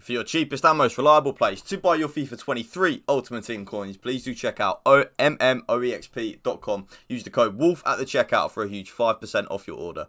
For your cheapest and most reliable place to buy your FIFA 23 Ultimate Team coins, please do check out mmOEXP.com. Use the code WOLF at the checkout for a huge 5% off your order.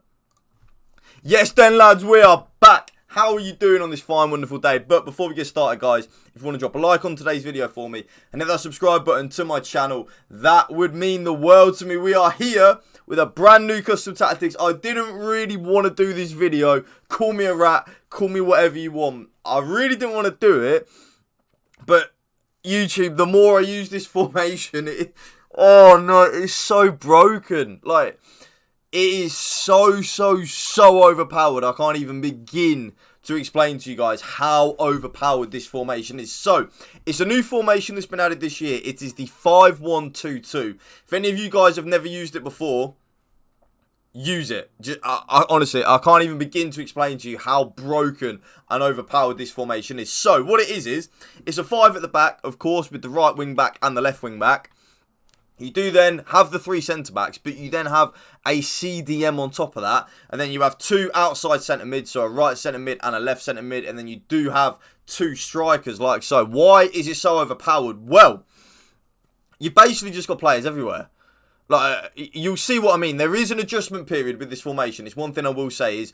Yes then lads, we are back. How are you doing on this fine, wonderful day? But before we get started, guys, if you want to drop a like on today's video for me and hit that subscribe button to my channel, that would mean the world to me. We are here with a brand new custom tactics. I didn't really want to do this video. Call me a rat, call me whatever you want. I really didn't want to do it, but YouTube, the more I use this formation, oh no, it's so broken. Like, it is so overpowered. I can't even begin to explain to you guys how overpowered this formation is. So, it's a new formation that's been added this year. It is the 5-1-2-2. If any of you guys have never used it before, use it. Honestly, I can't even begin to explain to you how broken and overpowered this formation is. So, what it is it's a 5 at the back, of course, with the right wing back and the left wing back. You do then have the 3 centre-backs, but you then have a CDM on top of that. And then you have 2 outside centre-mid, so a right centre-mid and a left centre-mid. And then you do have 2 strikers like so. Why is it so overpowered? Well, you've basically just got players everywhere. Like, you'll see what I mean. There is an adjustment period with this formation. It's one thing I will say is,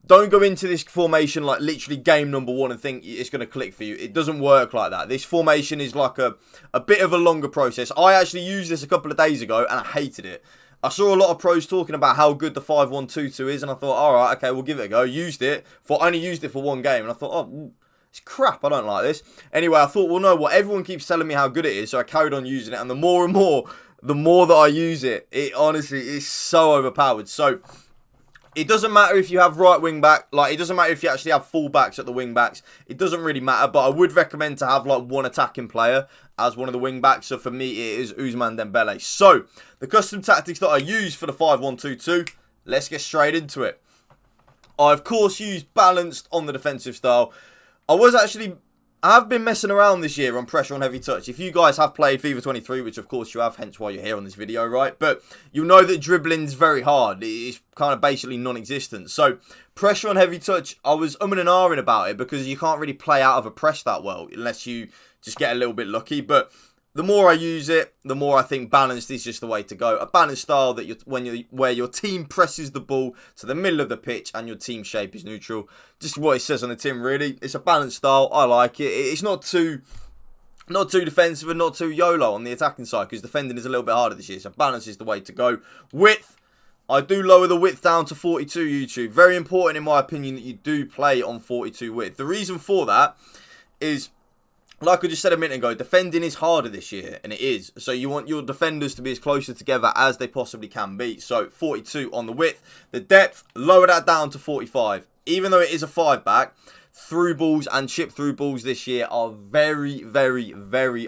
don't go into this formation like literally game number 1 and think it's going to click for you. It doesn't work like that. This formation is like a bit of a longer process. I actually used this a couple of days ago and I hated it. I saw a lot of pros talking about how good the 5-1-2-2 is and I thought, alright, okay, we'll give it a go. Used it. I only used it for 1 game and I thought, oh, it's crap. I don't like this. Anyway, I thought, well, no, what everyone keeps telling me how good it is, so I carried on using it, and the more and more, the more that I use it, it honestly is so overpowered. So, it doesn't matter if you have right wing back, like it doesn't matter if you actually have full backs at the wing backs. It doesn't really matter, but I would recommend to have like 1 attacking player as one of the wing backs. So for me, it is Ousmane Dembele. So the custom tactics that I use for the 5-1-2-2, let's get straight into it. I of course used balanced on the defensive style. I have been messing around this year on pressure on heavy touch. If you guys have played FIFA 23, which of course you have, hence why you're here on this video, right? But you'll know that dribbling's very hard. It's kind of basically non-existent. So, pressure on heavy touch, I was umming and ahhing about it because you can't really play out of a press that well unless you just get a little bit lucky. But the more I use it, the more I think balanced is just the way to go. A balanced style where your team presses the ball to the middle of the pitch and your team shape is neutral. Just what it says on the tin, really. It's a balanced style. I like it. It's not too defensive and not too YOLO on the attacking side because defending is a little bit harder this year. So balance is the way to go. Width. I do lower the width down to 42 YouTube. Very important in my opinion that you do play on 42 width. The reason for that is, like I just said a minute ago, defending is harder this year, and it is. So you want your defenders to be as closer together as they possibly can be. So 42 on the width. The depth, lower that down to 45. Even though it is a 5-back, through balls and chip through balls this year are very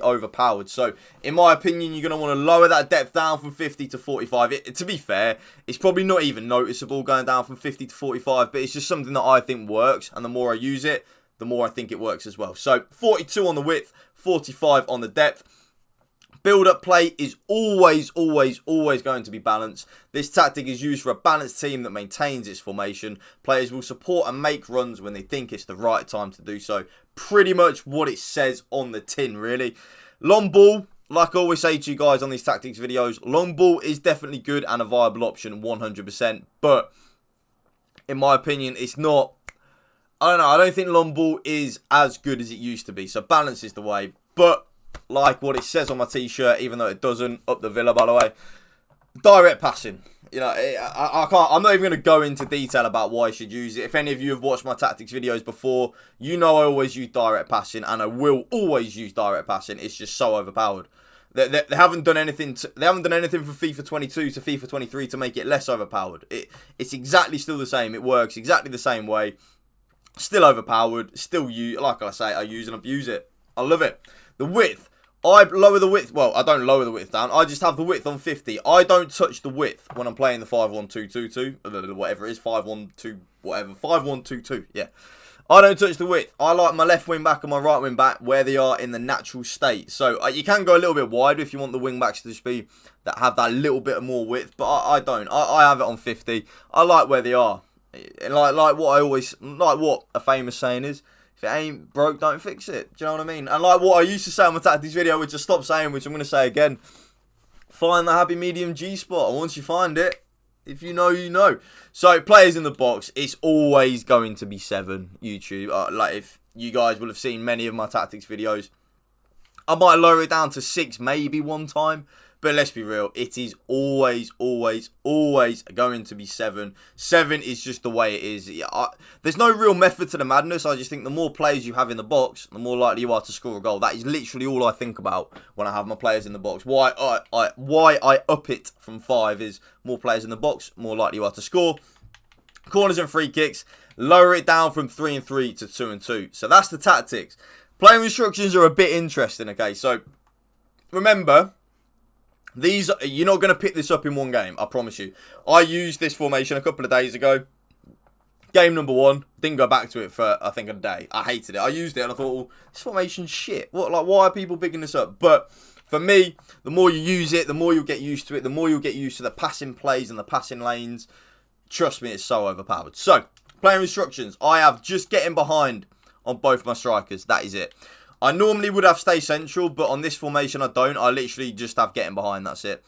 overpowered. So in my opinion, you're going to want to lower that depth down from 50 to 45. To be fair, it's probably not even noticeable going down from 50 to 45, but it's just something that I think works, and the more I use it, the more I think it works as well. So 42 on the width, 45 on the depth. Build-up play is always going to be balanced. This tactic is used for a balanced team that maintains its formation. Players will support and make runs when they think it's the right time to do so. Pretty much what it says on the tin, really. Long ball, like I always say to you guys on these tactics videos, long ball is definitely good and a viable option, 100%. But in my opinion, it's not. I don't know. I don't think long ball is as good as it used to be. So balance is the way. But like what it says on my t-shirt, even though it doesn't, up the villa by the way, direct passing. You know, I can't. I'm not even going to go into detail about why I should use it. If any of you have watched my tactics videos before, you know I always use direct passing, and I will always use direct passing. It's just so overpowered. They haven't done anything. They haven't done anything from FIFA 22 to FIFA 23 to make it less overpowered. It's exactly still the same. It works exactly the same way. Still overpowered. Still like I say, I use and abuse it. I love it. The width. I lower the width. Well, I don't lower the width down. I just have the width on 50. I don't touch the width when I'm playing the 5-1-2-2-2. Whatever it is. 5-1-2. Whatever. 5-1-2-2. Yeah. I don't touch the width. I like my left wing back and my right wing back where they are in the natural state. So you can go a little bit wider if you want the wing backs to just be that have that little bit more width. But I don't. I have it on 50. I like where they are. And like what a famous saying is, If it ain't broke, don't fix it. Do you know what I mean? And like what I used to say on my tactics video, which I stopped saying, which I'm going to say again, find the happy medium G spot. And once you find it, if you know, you know. So, players in the box, it's always going to be 7, YouTube. Like, if you guys will have seen many of my tactics videos, I might lower it down to 6 maybe one time. But let's be real, it is always, always, always going to be 7. 7 is just the way it is. There's no real method to the madness. I just think the more players you have in the box, the more likely you are to score a goal. That is literally all I think about when I have my players in the box. Why I up it from 5 is more players in the box, more likely you are to score. Corners and free kicks, lower it down from 3 and 3 to 2 and 2. So that's the tactics. Playing instructions are a bit interesting, okay? So remember, you're not going to pick this up in one game, I promise you. I used this formation a couple of days ago. Game number 1. Didn't go back to it for, I think, a day. I hated it. I used it and I thought, well, this formation's shit. Why are people picking this up? But for me, the more you use it, the more you'll get used to it. The more you'll get used to the passing plays and the passing lanes. Trust me, it's so overpowered. So, player instructions. I have just getting behind on both my strikers. That is it. I normally would have stay central, but on this formation I don't. I literally just have getting behind, that's it.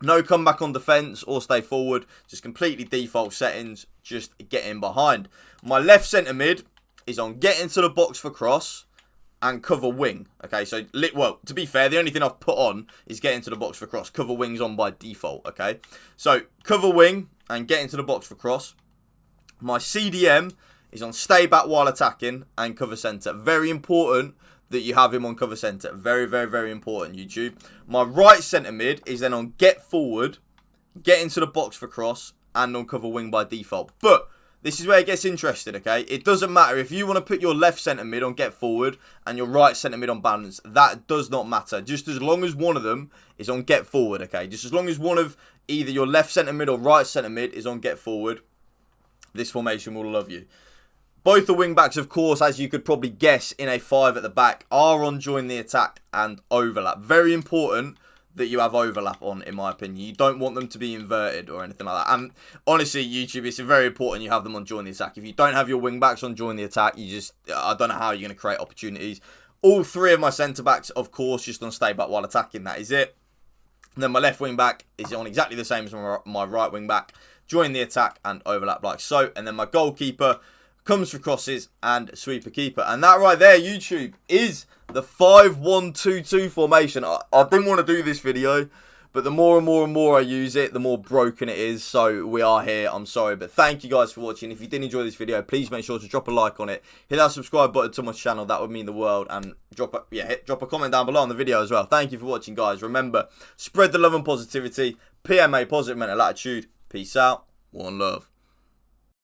No comeback on defence or stay forward. Just completely default settings, just getting behind. My left centre mid is on getting to the box for cross and cover wing. Okay, so, well, to be fair, the only thing I've put on is getting to the box for cross. Cover wing's on by default, okay? So, cover wing and getting to the box for cross. My CDM is on stay back while attacking and cover centre. Very important that you have him on cover centre. Very, very, very important, YouTube. My right centre mid is then on get forward, get into the box for cross, and on cover wing by default. But this is where it gets interesting, okay? It doesn't matter if you want to put your left centre mid on get forward and your right centre mid on balance. That does not matter. Just as long as one of them is on get forward, okay? Just as long as one of either your left centre mid or right centre mid is on get forward, this formation will love you. Both the wing-backs, of course, as you could probably guess, in a 5 at the back, are on join the attack and overlap. Very important that you have overlap on, in my opinion. You don't want them to be inverted or anything like that. And honestly, YouTube, it's very important you have them on join the attack. If you don't have your wing-backs on join the attack, I don't know how you're going to create opportunities. All 3 of my centre-backs, of course, just on stay back while attacking. That is it. And then my left wing-back is on exactly the same as my right wing-back. Join the attack and overlap like so. And then my goalkeeper comes for crosses and sweeper keeper. And that right there, YouTube, is the 5-1-2-2 formation. I didn't want to do this video, but the more and more I use it, the more broken it is. So we are here. I'm sorry, but thank you guys for watching. If you did enjoy this video, please make sure to drop a like on it. Hit that subscribe button to my channel. That would mean the world. And drop a comment down below on the video as well. Thank you for watching, guys. Remember, spread the love and positivity. PMA, positive mental attitude. Peace out. One love.